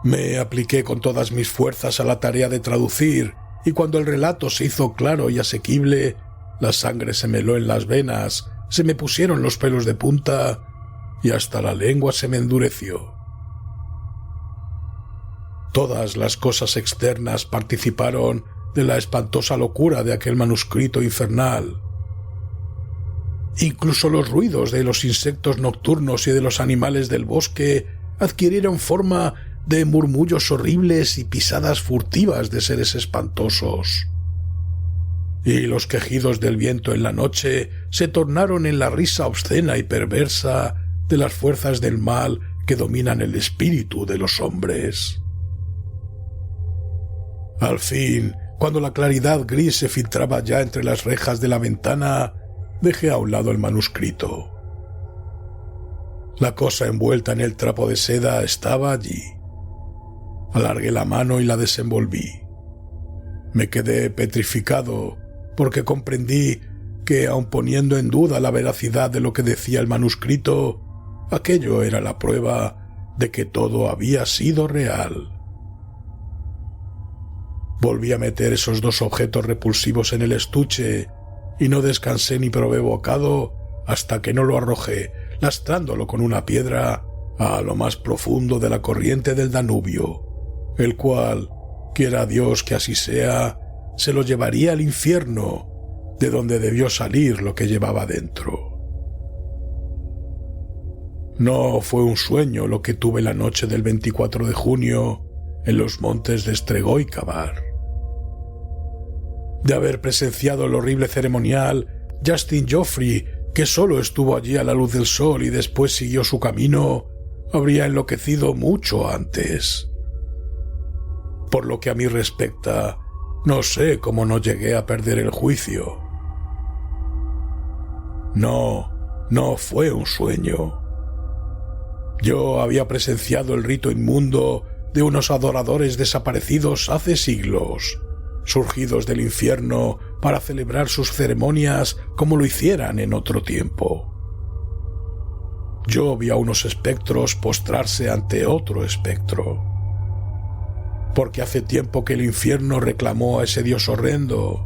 Me apliqué con todas mis fuerzas a la tarea de traducir, y cuando el relato se hizo claro y asequible, la sangre se me heló en las venas, se me pusieron los pelos de punta y hasta la lengua se me endureció. Todas las cosas externas participaron de la espantosa locura de aquel manuscrito infernal. Incluso los ruidos de los insectos nocturnos y de los animales del bosque adquirieron forma de murmullos horribles y pisadas furtivas de seres espantosos. Y los quejidos del viento en la noche se tornaron en la risa obscena y perversa de las fuerzas del mal que dominan el espíritu de los hombres. Al fin, cuando la claridad gris se filtraba ya entre las rejas de la ventana, dejé a un lado el manuscrito. La cosa envuelta en el trapo de seda estaba allí. Alargué la mano y la desenvolví. Me quedé petrificado porque comprendí que, aun poniendo en duda la veracidad de lo que decía el manuscrito, aquello era la prueba de que todo había sido real. Volví a meter esos dos objetos repulsivos en el estuche y no descansé ni probé bocado hasta que no lo arrojé, lastrándolo con una piedra, a lo más profundo de la corriente del Danubio, el cual, quiera Dios que así sea, se lo llevaría al infierno, de donde debió salir lo que llevaba dentro. No fue un sueño lo que tuve la noche del 24 de junio en los montes de Strelgoy-Kabar. De haber presenciado el horrible ceremonial, Justin Joffrey, que solo estuvo allí a la luz del sol y después siguió su camino, habría enloquecido mucho antes. Por lo que a mí respecta, no sé cómo no llegué a perder el juicio. No fue un sueño. Yo había presenciado el rito inmundo de unos adoradores desaparecidos hace siglos, surgidos del infierno para celebrar sus ceremonias como lo hicieran en otro tiempo. Yo vi a unos espectros postrarse ante otro espectro, porque hace tiempo que el infierno reclamó a ese dios horrendo.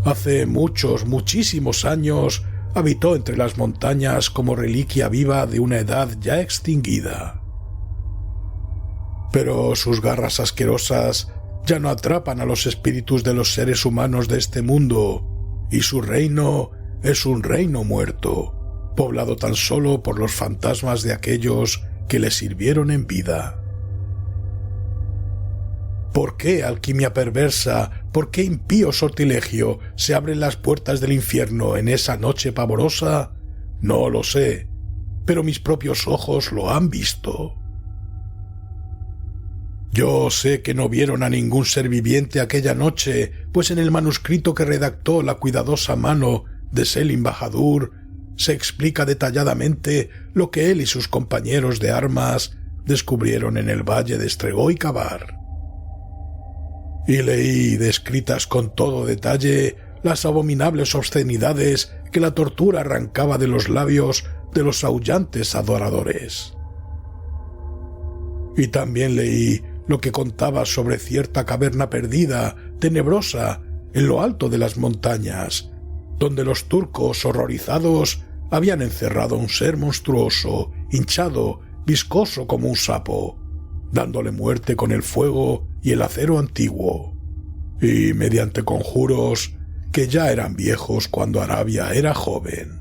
Hace muchísimos años habitó entre las montañas como reliquia viva de una edad ya extinguida. Pero sus garras asquerosas ya no atrapan a los espíritus de los seres humanos de este mundo, y su reino es un reino muerto, poblado tan solo por los fantasmas de aquellos que le sirvieron en vida. ¿Por qué alquimia perversa, por qué impío sortilegio se abren las puertas del infierno en esa noche pavorosa? No lo sé, pero mis propios ojos lo han visto. Yo sé que no vieron a ningún ser viviente aquella noche, pues en el manuscrito que redactó la cuidadosa mano de Selim Bahadur se explica detalladamente lo que él y sus compañeros de armas descubrieron en el valle de Estregó y Kabar. Y leí descritas con todo detalle las abominables obscenidades que la tortura arrancaba de los labios de los aullantes adoradores. Y también leí lo que contaba sobre cierta caverna perdida, tenebrosa, en lo alto de las montañas, donde los turcos horrorizados habían encerrado a un ser monstruoso, hinchado, viscoso como un sapo, dándole muerte con el fuego y el acero antiguo, y mediante conjuros que ya eran viejos cuando Arabia era joven.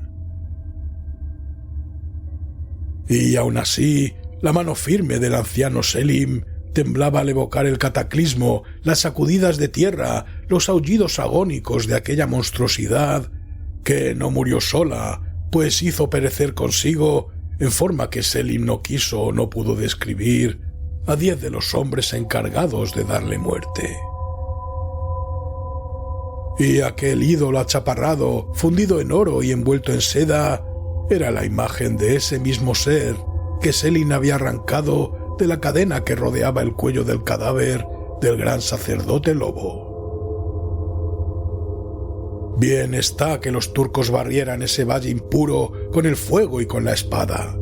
Y aún así, la mano firme del anciano Selim temblaba al evocar el cataclismo, las sacudidas de tierra, los aullidos agónicos de aquella monstruosidad que no murió sola, pues hizo perecer consigo, en forma que Selim no quiso o no pudo describir, a 10 de los hombres encargados de darle muerte. Y aquel ídolo achaparrado, fundido en oro y envuelto en seda, era la imagen de ese mismo ser que Selim había arrancado de la cadena que rodeaba el cuello del cadáver del gran sacerdote lobo. Bien está que los turcos barrieran ese valle impuro con el fuego y con la espada.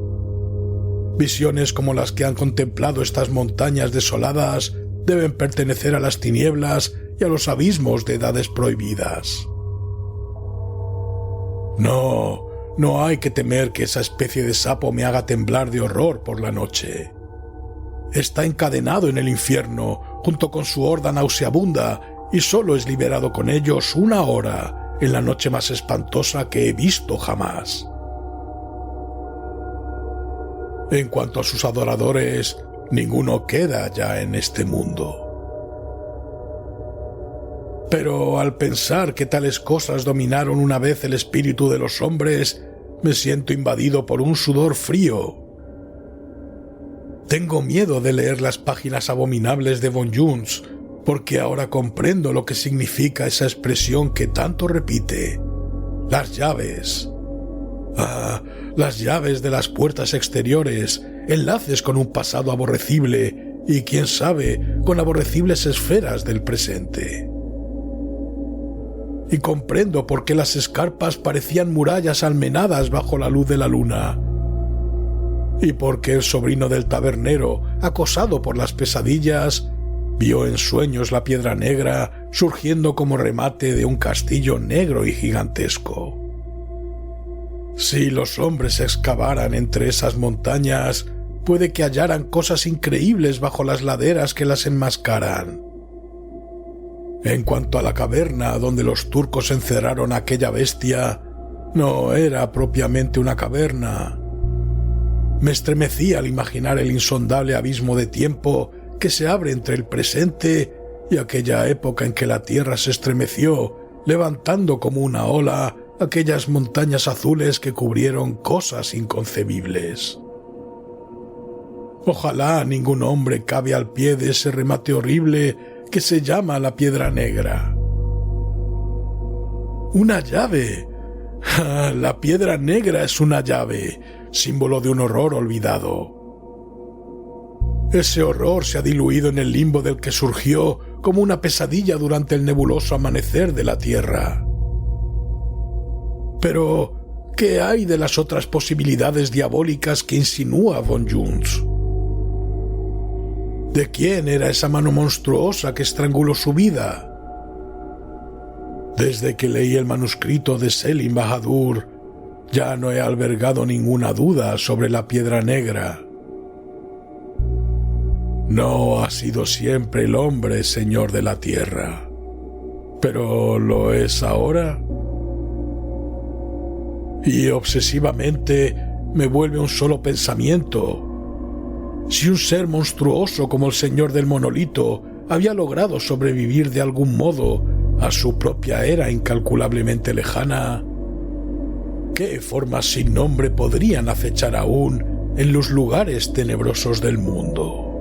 Visiones como las que han contemplado estas montañas desoladas deben pertenecer a las tinieblas y a los abismos de edades prohibidas. No hay que temer que esa especie de sapo me haga temblar de horror por la noche. Está encadenado en el infierno, junto con su horda nauseabunda, y solo es liberado con ellos 1 hora, en la noche más espantosa que he visto jamás. En cuanto a sus adoradores, ninguno queda ya en este mundo. Pero al pensar que tales cosas dominaron una vez el espíritu de los hombres, me siento invadido por un sudor frío. Tengo miedo de leer las páginas abominables de Von Jones, porque ahora comprendo lo que significa esa expresión que tanto repite: las llaves. Las llaves de las puertas exteriores, enlaces con un pasado aborrecible y, quién sabe, con aborrecibles esferas del presente. Y comprendo por qué las escarpas parecían murallas almenadas bajo la luz de la luna. Y porque el sobrino del tabernero, acosado por las pesadillas, vio en sueños la piedra negra surgiendo como remate de un castillo negro y gigantesco. Si los hombres excavaran entre esas montañas, puede que hallaran cosas increíbles bajo las laderas que las enmascaran. En cuanto a la caverna donde los turcos encerraron a aquella bestia, no era propiamente una caverna. Me estremecí al imaginar el insondable abismo de tiempo que se abre entre el presente y aquella época en que la tierra se estremeció, levantando como una ola aquellas montañas azules que cubrieron cosas inconcebibles. Ojalá ningún hombre cabe al pie de ese remate horrible que se llama la Piedra Negra. ¡Una llave! La Piedra Negra es una llave, símbolo de un horror olvidado. Ese horror se ha diluido en el limbo del que surgió como una pesadilla durante el nebuloso amanecer de la Tierra. Pero, ¿qué hay de las otras posibilidades diabólicas que insinúa Von Jones? ¿De quién era esa mano monstruosa que estranguló su vida? Desde que leí el manuscrito de Selim Bahadur, ya no he albergado ninguna duda sobre la Piedra Negra. No ha sido siempre el hombre señor de la tierra, pero ¿lo es ahora? y obsesivamente me vuelve un solo pensamiento. Si un ser monstruoso como el Señor del Monolito había logrado sobrevivir de algún modo a su propia era incalculablemente lejana, ¿qué formas sin nombre podrían acechar aún en los lugares tenebrosos del mundo?